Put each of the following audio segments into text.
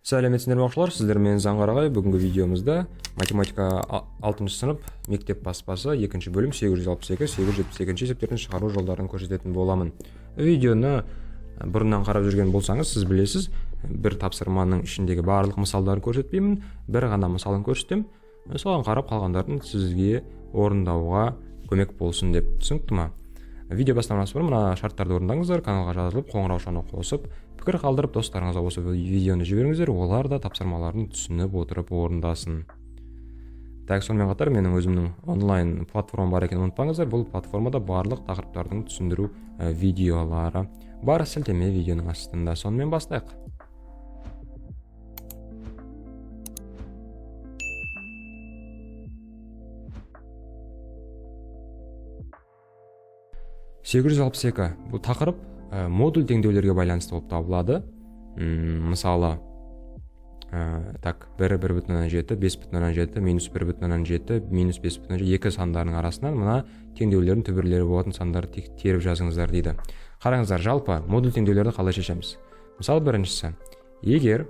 Сәлеметсіздер оқушылар, сіздермен Заңғарағай. Бүгінгі видеомызда математика 6 сынып мектеп баспасы 2 бөлім 862-872 есептерін шығару жолдарын көрсететін боламын. Видеоны бұрыннан қарап жүрген болсаңыз, сіз білесіз, бір тапсырманың ішіндегі барлық мысалдарын көрсетпеймін, бір ғана мысалын көрсетем. Соған қарап қалғандарын сізге орындауға көмек болсын деп түсінікті ма? Видео бастамас бұрын мына шарттарды орындаңыздар, каналға жазылып, қоңыраушаны қосып, пікір қалдырып, достарыңызға осы видеоны жіберіңіздер, олар да тапсырмаларын түсініп отырып орындасын. Так, сонымен қатар менің өзімнің онлайн платформам бар екенін ұмытпаңыздар. Бұл платформада барлық тақырыптардың түсіндіру видеолары бар, сілтеме видеоның астында. Сонымен бастайық. Бұл тақырып модуль теңдеулерге байланысты болып табылады. Мысалы, 1, 1,7, 5,7, -1,7, -5,7, екі сандарының арасынан мына теңдеулердің түбірлері болатын сандарды теріп жазыңыздар дейді. Қараңыздар, жалпы модуль теңдеулерді қалай шешеміз? Мысалы, біріншісі, егер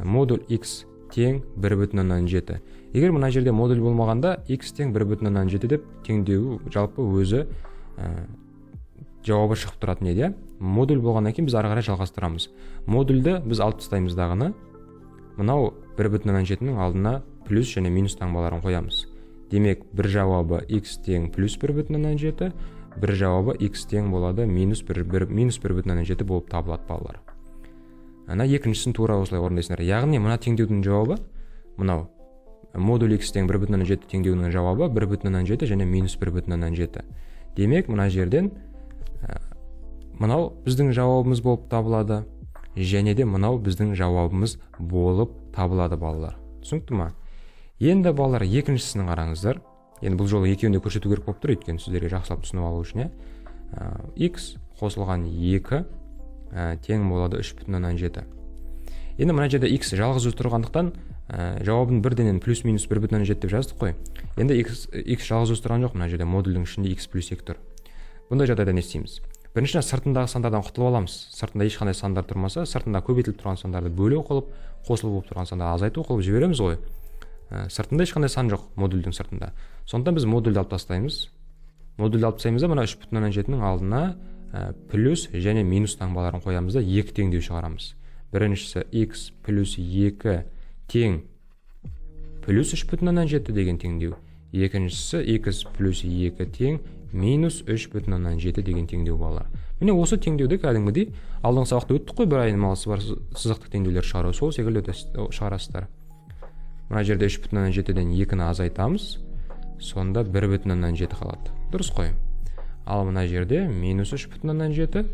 модуль x тең 1,7. Егер мына жерде модуль болмағанда x тең 1,7 деп теңдеу жалпы өзі жауабы шығып тұратын еді. Модуль болғаннан кейін біз ары қарай жалғастырамыз. Модульді біз алып тастаймыз дағыны. Мынау 1,7-нің алдына плюс және минус таңбаларын қоямыз. Демек, бір жауабы x тең плюс 1,7, бір жауабы x тең болады минус 1,7 болып табылады балалар. Ана екіншісін тура осылай орындайсыңдар. Яғни мына теңдеудің жауабы, мынау модуль x тең 1,7 теңдеуінің жауабы 1,7 және минус 1,7. Демек, мына жерден мынау біздің жауабымыз болып табылады, және де мынау біздің жауабымыз болып табылады балалар. Түсінікті ма? Енді балалар екіншісінің қараңыздар. Енді бұл жолы екеуінде көрсету керек болып тұр, өйткені сіздерге жақсылап түсініп алу үшін. X қосылған 2 тең болады 3,7. Енді мына жерде x жалғыз өзі тұрғандықтан жауабын бірденен плюс-минус 1,7 деп жаздық қой. Енді x жалғыз өзі тұрған жоқ, мына жерде модульдің ішінде x плюс 2 тұр. Бұндай жағдайда не істейміз? Біріншіден сыртындағы сандардан құтылып аламыз. Сыртында ешқандай сандар тұрмаса, сыртында көбейтіліп тұрған сандарды бөлу қылып, қосылып болып тұрған сандарды азайту қылып жібереміз ғой. Сыртында ешқандай сан жоқ модульдің сыртында. Сондықтан біз модульді алып тастаймыз. Модульді алып тастаймыз да, мына 3,7-нің алдына плюс және минус таңбаларын қоямыз да 2 теңдеу шығарамыз. Біріншісі x плюс 2 тең плюс 3,7 деген теңдеу. Екіншісі x плюс 2 тең минус 3,7 деген теңдеу балалар. Міне осы теңдеуді кәдімгідей алдыңғы сабақта өттік қой, бір айнымалысы бар сызықтық теңдеулер шығару, сол секілді шығарасыздар. Мына жерде 3,7-ден 2-ні азайтамыз, сонда 1,7 қалады. Дұрыс қой. Ал мына жерде минус 3,7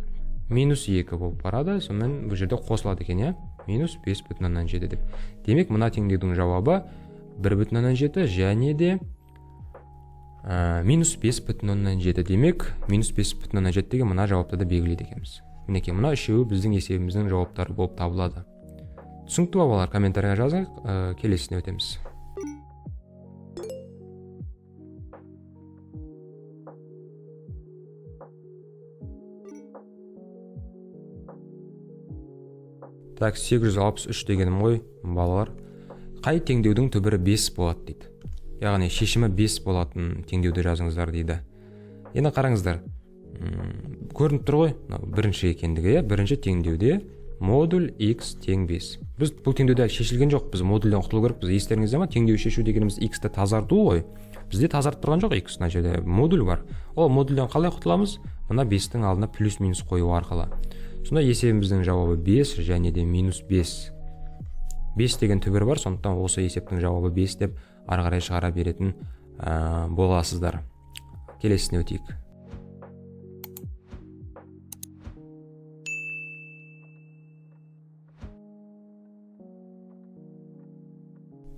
минус 2 болып барады, сонымен бұл жерде қосылады екен, минус 5,7 деп. Демек, мына теңдеудің жауабы 1,7 және де минус 5,7. Демек, минус 5,7 деген мына жауапты да белгілейді екенбіз. Мінекей, мына үшеуі біздің есебіміздің жауаптары болып табылады. Түсінікті ма балалар? Комментарийға жазайық, келесіне өтеміз. Так, 863 дегенім ғой, балалар. Қай теңдеудің түбірі 5 болады дейді. Яғни шешімі 5 болатын теңдеуді жазыңыздар дейді. Енді қараңыздар, көрініп тұр ғой, бірінші екендігі, бірінші теңдеуде модуль x тең 5. Біз бұл теңдеуде шешілген жоқ, біз модульден құтылу керекпіз. Естеріңізде ме? Теңдеу шешу дегеніміз x-ті тазарту ғой. Бізде тазартып тұрған жоқ x, мына жерде модуль бар. Ол модульден қалай құтыламыз? Мына 5-тің алдына плюс-минус қою арқылы. Сонда есебіміздің жауабы 5 және де минус 5. 5 деген түбір бар, сондықтан осы есептің жауабы 5 деп ары қарай шығара беретін боласыздар. Келесіне өтейік.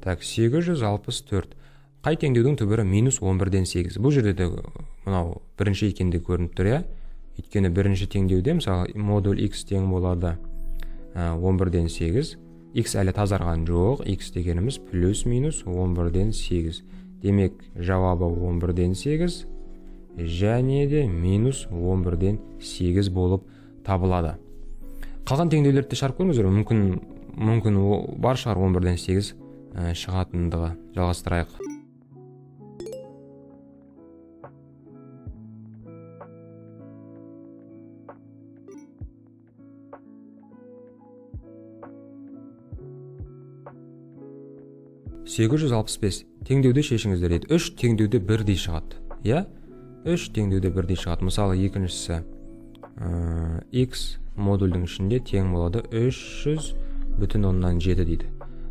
Так, 864. Қай теңдеудің түбірі минус 11-ден 8. Бұл жерде де мынау бірінші екенде көрініп тұр, өйткені бірінші теңдеуде, мысалы, модуль x тең болады 11-ден 8. X әлі тазарған жоқ, x дегеніміз плюс-минус 11-ден 8. Демек, жауабы 11-ден 8 және де минус 11-ден 8 болып табылады. Қалған теңдеулерді шығарып көріңіздер, мүмкін мүмкін бар шығар 11-ден 8 шығатындығы. Жалғастырайық. Теңдеуді шешіңіздер дейді. 3 теңдеуде бірдей шығады. Иә? 3 теңдеуде бірдей шығады. Мысалы, екіншісі x модульдің ішінде тең болады 300,7 дейді.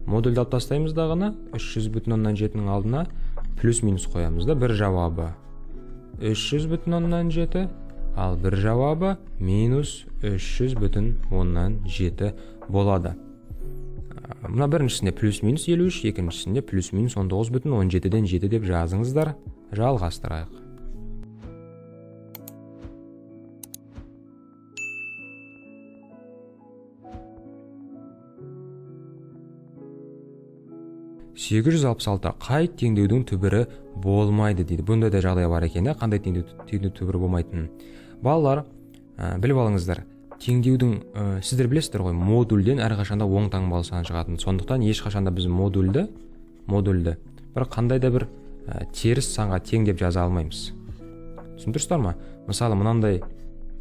Модульді алып тастаймыз дағына, 300,7-нің алдына плюс минус қоямыз да. Бір жауабы 300,7, ал бір жауабы минус 300,7 болады. Мына біріншісінде плюс минус 53, екіншісінде плюс минус 19,17-ден 7 деп жазыңыздар. Жалғастырайық. Қай теңдеудің түбірі болмайды дейді. Бұнда да жағдай бар екен. Қандай теңдеудің түбірі болмайтынын. Балалар, біліп алыңыздар. Теңдеудің, сіздер білесіздер ғой, модульден әрқашанда оң таңбалы сан шығатын. Сондықтан ешқашанда біз модульді бір қандай да бір теріс санға тең деп жаза алмаймыз. Түсіндірсіздер ма? Мысалы, мынандай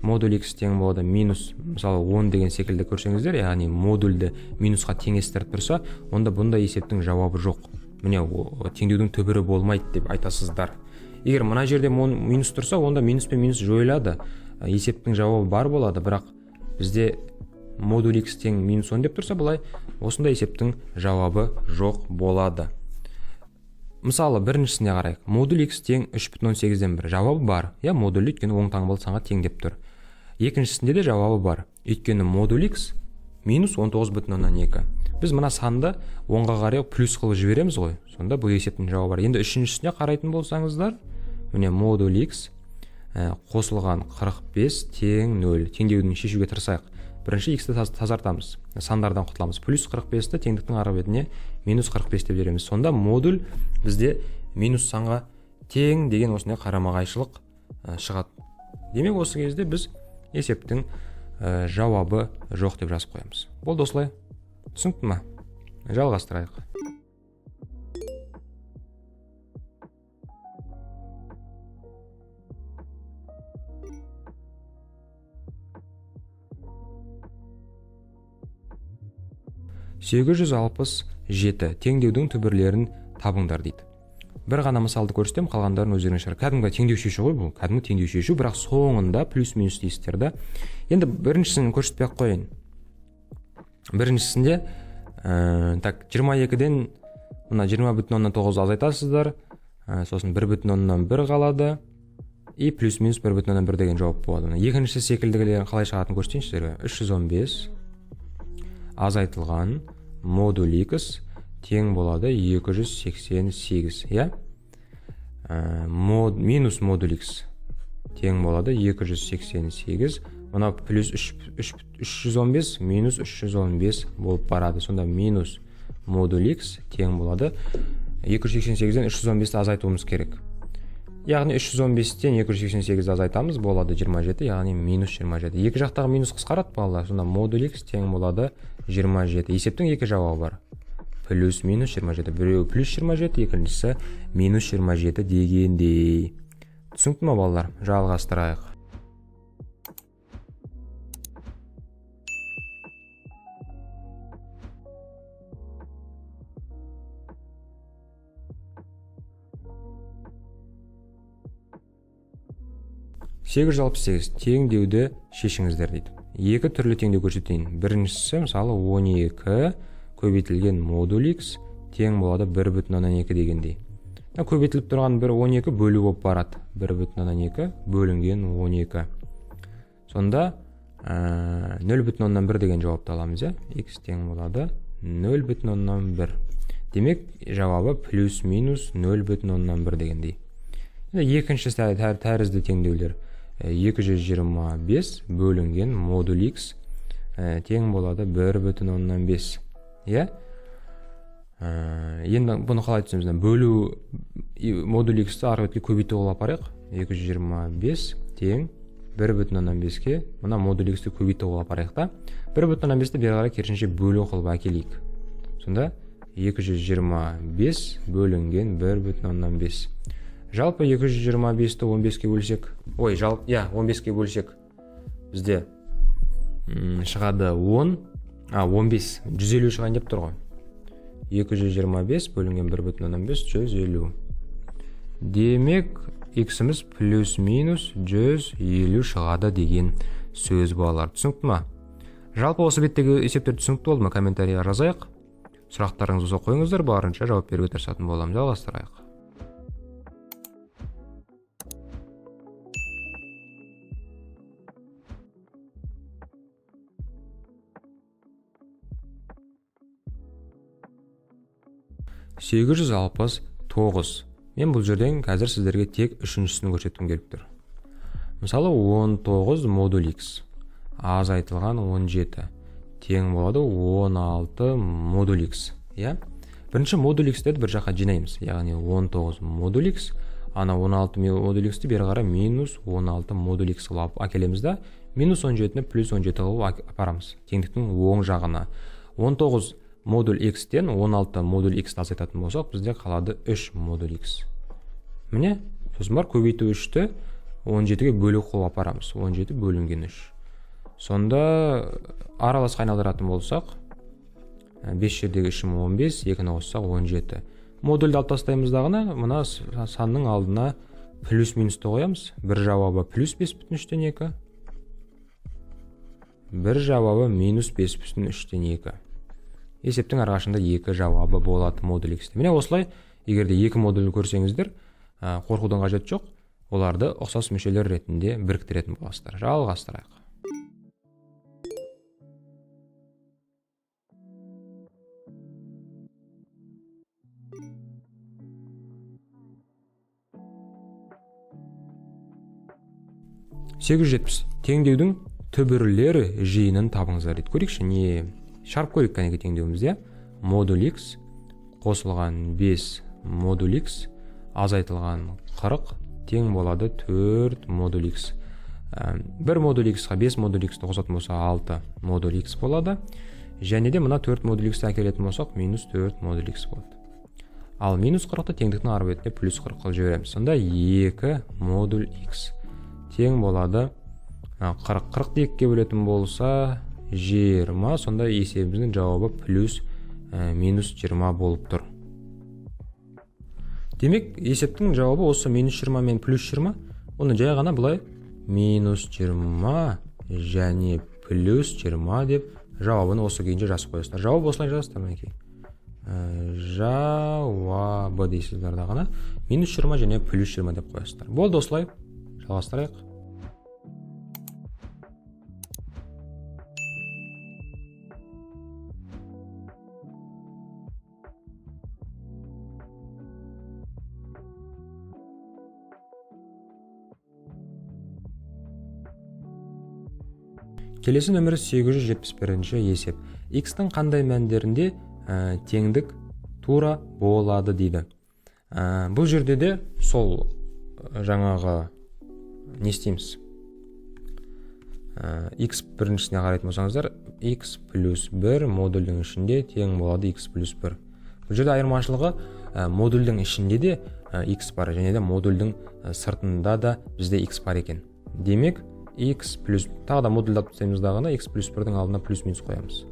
модуль x тең болады минус, мысалы 10 деген секілді көрсеңіздер, яғни модульді минусқа теңестіріп тұрса, онда бұндай есептің жауабы жоқ. Міне, теңдеудің түбірі болмайды деп айтасыздар. Егер мына жерде минус тұрса, онда минус пен минус жойылады. Есептің жауабы бар болады, бірақ бізде модуль x тең минус 10 деп тұрса, бұлай осындай есептің жауабы жоқ болады. Мысалы, біріншісіне қарайық. Модуль x тең 3,18-ден 1 жауабы бар. Я модуль өйткені оң таңбалы санға тең деп тұр. Екіншісінде де жауабы бар. Өйткені модуль x минус 19,2. Біз мына санды оңға қарай плюс қылып жібереміз ғой. Сонда бұл есептің жауабы бар. Енді үшіншісіне қарайтын болсаңыздар, міне модуль x қосылған 45 тең 0. Теңдеудің шешуге тырысайық. Бірінші x-ті тазартамыз. Сандардан құтыламыз. Плюс 45-ті теңдіктің ары бетіне минус 45 деп береміз. Сонда модуль бізде минус санға тең деген осындай қарама-қайшылық шығады. Демек, осы кезде біз есептің жауабы жоқ деп жазып қоямыз. Болды осылай. Түсінікті ме? Жалғастырайық. Теңдеудің түбірлерін табыңдар дейді. Бір ғана мысалды көрсетем, қалғандарын өздеріңіз шығар. Кәдімгі теңдеу шешу ғой бұл. Кәдімгі теңдеу шешу, бірақ соңында плюс минус дейсіздер да. Енді біріншісін көрсетпей ақ қояйын. Біріншісінде 22-ден мына 20,9 азайтасыздар. Сосын 1,1 қалады. И плюс минус 1,1 деген жауап болады. Екіншісі секілдігілерін қалай шығатынын көрсетейін сіздерге. 315 азайтылған модуль x тең болады 288. Я? Минус модуль x тең болады 288. Мына плюс 315 минус 315 болып барады. Сонда минус модуль x тең болады 288-ден 315-ті азайтуымыз керек. Яғни 315-тен 288 азайтамыз, болады 27, яғни минус 27. Екі жақтағы минус қысқарады балалар. Сонда модуль x тең болады 27. Есептің екі жауабы бар. Плюс минус 27. Біреуі плюс 27, екіншісі минус 27 дегендей. Түсінікті ме балалар? Жалғастырайық. Теңдеуді шешіңіздер дейді. Екі түрлі теңдеу көрсетейін. Біріншісі, мысалы 12 көбейтілген модуль x тең болады 1,2 дегендей. Көбейтіліп тұрған 12 бөлу болып барады. 1,2 бөлінген 12. Сонда 0,1 деген жауапты аламыз. X тең болады 0,1. Демек, жауабы плюс минус 0,1 дегендей. Екінші тәрізді теңдеулер. 225 бөлінген модуль x тең болады 1,5. Енді бұны қалай түсінеміз? Бөлу модуль x-ті ары бетке көбейту қылып апарайық. 225 тең 1,5-ке мына модуль x-ті көбейту қылып апарайық та. 1,5-ті бері қарай керісінше бөлу қылып әкелейік. Сонда 225 бөлінген 1,5. Жалпы 225-ті 15-ке бөлсек, 15-ке бөлсек, бізде шығады 15, 150 шығайын деп тұр ғой. 225 бөлінген 1,5, 150. Демек, x-іміз плюс-минус 150 шығады деген сөз балалар. Түсінікті ма? Жалпы осы беттегі есептер түсінікті болды ма? Комментарийға жазайық. Сұрақтарыңыз болса қойыңыздар, барынша жауап беруге тырысатын боламын. Жалғастырайық. $869. Мен бұл жерден қазір сіздерге тек үшіншісін көрсеткім келіп тұр. Мысалы 19 модуль x азайтылған 17 тең болады 16 модуль x. Бірінші модуль x деді бір жаққа жинаймыз. Яғни 19 модуль x, ана 16 модуль x-ті бері қарай минус 16 модуль x қылып әкелеміз да, минус 17-ні плюс 17 қылып апарамыз. Теңдіктің оң жағына. 19 модуль x-тен 16 модуль x-ті азайтатын болсақ, бізде қалады 3 модуль x. Міне, сосын бар көбейту 3-ті 17-ге бөлу қылып апарамыз. 17 бөлінген 3. Сонда араласқа айналдыратын болсақ, 5 жердегі 3 15, 2-ні қоссақ 17. Модульді алып тастаймыз дағына, мына санның алдына плюс-минусты қоямыз. Бір жауабы плюс 5,3-тен 2. Бір жауабы минус 5,3-тен 2. Есептің арқашында 2 жауабы болады модуль x-те. Міне осылай, егерде 2 модуль көрсеңіздер, қорқудың қажет жоқ, оларды ұқсас мүшелер ретінде біріктіретін боласыздар. Жалғастырайық. Теңдеудің түбірлері жиынын табыңыздар дейді. Көрейікші, не шарп көрейік кәнеге теңдеуімізде. Модуль x қосылған 5 модуль x азайтылған 40 тең болады 4 модуль x. 1 модуль x-қа 5 модуль x-ті қосатын болса 6 модуль x болады. Және де мына 4 модуль x-ті әкелетін болсақ, минус 4 модуль x болады. Ал минус 40-ты теңдіктің ар бетіне плюс 40 қылып жібереміз. Сонда 2 модуль x тең болады 40 2-ке бөлетін болса 20. Сонда есебіміздің жауабы плюс минус 20 болып тұр. Демек, есептің жауабы осы минус 20 мен плюс 20. Оны жай ғана бұлай минус 20 және плюс 20 деп жауабын осы күйінше жазып қойасыздар. Жауап осылай жазасыздар мінекей. Жауабы дейсіздер дағына минус 20 және плюс 20 деп қоясыздар. Болды, осылай. Жалғастырайық. Келесі нөмірі 871-ші есеп. X-тің қандай мәндерінде теңдік тура болады дейді. Бұл жерде де сол жаңағы не істейміз? X біріншісіне қарайтын болсаңыздар, x плюс 1 модульдің ішінде тең болады x плюс 1. Бұл жерде айырмашылығы модульдің ішінде де x бар, және де модульдің сыртында да бізде x бар екен. Демек, x плюс, тағы да модульді алып тастаймыз дағына, x плюс 1-дің алдына плюс минус қоямыз.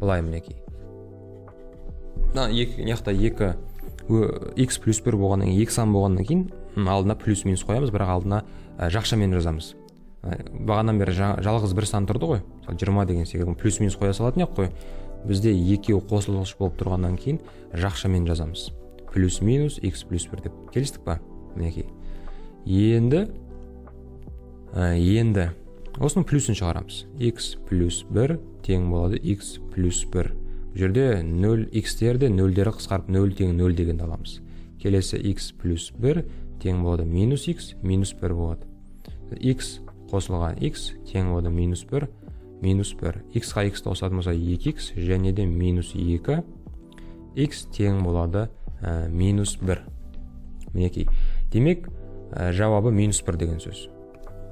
Бұлай мінекей. Яқта 2 x плюс 1 болғаннан кейін, 2 сан болғаннан кейін алдына плюс минус қоямыз, бірақ алдына жақшамен жазамыз. Бағаннан бері жалғыз бір сан тұрды ғой. 20 деген секілді плюс минус қоя салатын ек қой. Бізде екеуі қосылғыш болып тұрғаннан кейін жақшамен жазамыз. Плюс минус x плюс 1 деп. Келістік па? Мінекей. Енді осының плюсын шығарамыз. X плюс 1 тең болады x плюс 1. Бұл жерде 0 x-терді 0-дері қысқарып 0 тең 0 деген аламыз. Келесі x плюс 1 тең болады минус x минус 1 болады. X қосылған x тең болады минус 1 минус 1. X-қа x-ті қосатын болса 2x және де минус 2. X тең болады минус 1. Мінекей. Демек, жауабы минус 1 деген сөз.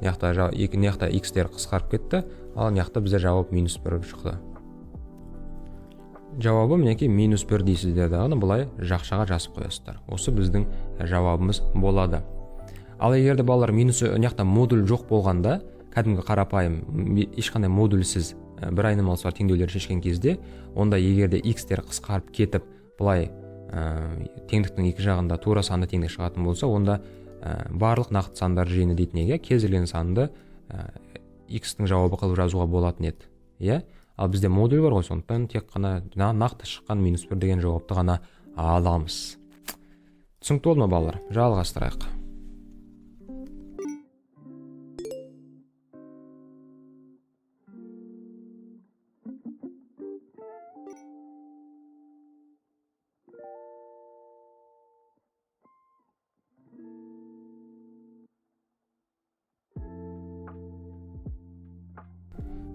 мына x-тер қысқарып кетті, ал мына бізде жауап -1 шықты. Жауабы мінекей -1 дейсіздер дағыны бұлай жақшаға жазып қоясыздар. Осы біздің жауабымыз болады. Ал егерде балалар мына модуль жоқ болғанда, кәдімгі қарапайым ешқандай модульсіз бір айнымалы сызбалар теңдеулер шешкен кезде, онда егерде x-тер қысқарып кетіп, бұлай теңдіктің екі жағында тура санды теңдік шығатын болса, онда барлық нақты сандар жиыны дейтін еді, кез келген санды x-тің жауабы қылып жазуға болатын еді. Иә? Ал бізде модуль бар ғой, сондықтан тек қана нақты шыққан -1 деген жауапты ғана аламыз. Түсінікті болды ма балалар? Жалғастырайық.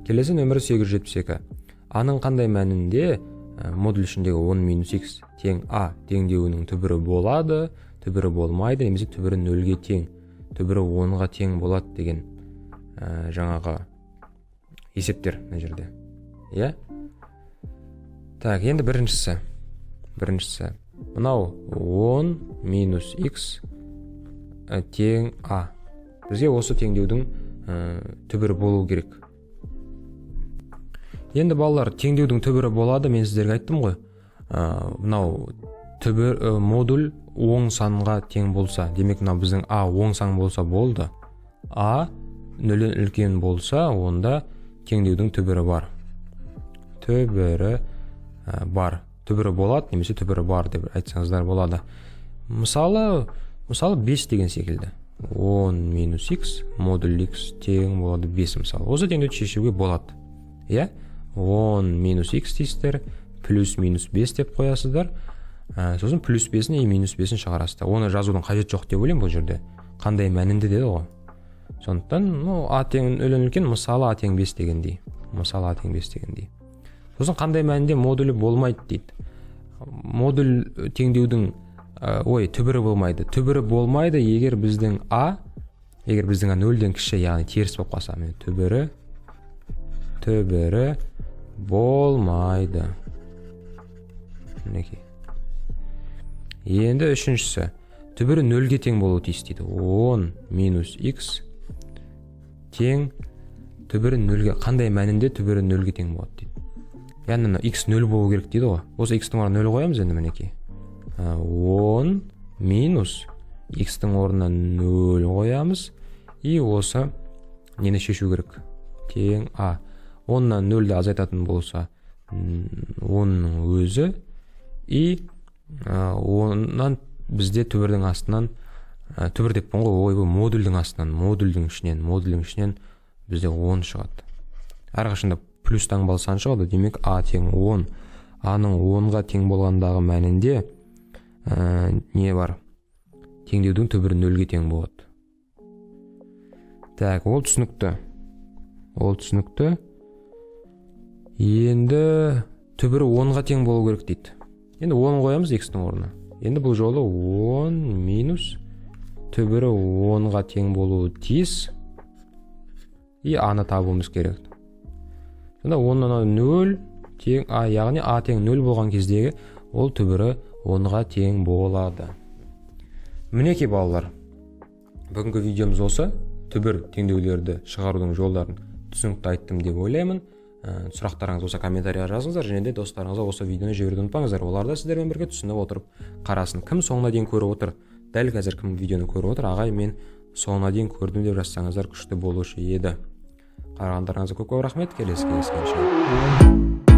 Келесі нөмірі 872. А-ның қандай мәнінде модуль ішіндегі 10 - x тең а теңдеуінің түбірі болады, түбірі болмайды, немесе түбірі 0-ге тең, түбірі 10-ға тең болады деген жаңағы есептер мына жерде. Иә? Так, енді біріншісі. Мынау 10 - x тең а. Бізге осы теңдеудің түбірі болу керек. Енді балалар, теңдеудің түбірі болады, мен сіздерге айттым ғой. Мынау модуль оң санға тең болса, демек мынау біздің а оң сан болса болды. А 0-ден үлкен болса, онда теңдеудің түбірі бар. Түбірі болады, немесе түбірі бар деп айтсаңыздар болады. Мысалы 5 деген секілді. 10 - x модуль x тең болады 5 мысалы. Осы теңдеуді шешуге болады. Иә? 10 - x дейсіздер, плюс -5 деп қоясыздар. Сосын плюс 5-ін и -5-ін шығарасыздар. Оны жазудың қажет жоқ деп ойлаймын бұл жерде. Қандай мәнінде деді ғой. Сондықтан, а тең 0-ден үлкен, мысалы а тең 5 дегендей. Сосын қандай мәнінде модулі болмайды дейді. Модуль теңдеудің түбірі болмайды. Түбірі болмайды егер біздің а 0-ден кіші, яғни теріс болып қалса, түбірі болмайды. Мінекей. Енді үшіншісі. Түбірі 0-ге тең болуы тиіс дейді. 10 - x тең түбірі 0-ге. Қандай мәнінде түбірі 0-ге тең болады дейді. Яғни x 0 болу керек дейді ғой. Осы x-тің орнына 0 қоямыз енді мінекей. 10 - x-тің орнына 0 қоямыз. И осы нені шешу керек? Тең а. 10-нан 0-ді азайтатын болса 10-ның өзі. И 10-нан бізде түбірдің астынан, түбір деп ғой, модульдің астынан, модульдің ішінен бізде 10 шығады. Әрқашанда плюс таңбалы сан шығады, демек а тең 10. А-ның 10-ға тең болғандағы мәнінде не бар? Теңдеудің түбірі 0-ге тең болады. Так, ол түсінікті. Енді түбірі 10-ға тең болу керек дейді. Енді 10 қоямыз x-тің орнына. Енді бұл жолы 10 - түбірі 10-ға тең болуы тиіс. И аны табуымыз керек. Сонда 10-нан 0 тең а, яғни а тең 0 болған кездегі ол түбірі 10-ға тең болады. Мінекей балалар, бүгінгі видеомыз осы. Түбір теңдеулерді шығарудың жолдарын түсінікті айттым деп ойлаймын. Сұрақтарыңыз болса комментарияға жазыңыздар, және де достарыңызға осы видеоны жіберуді ұмытпаңыздар. Олар да сіздермен бірге түсініп отырып қарасын. Кім соңына дейін көріп отыр? Дәл қазір кім видеоны көріп отыр? Ағай, мен соңына дейін көрдім деп жазсаңыздар күшті болушы еді. Қарағандарыңызға көп рахмет. Келесі кездескенше.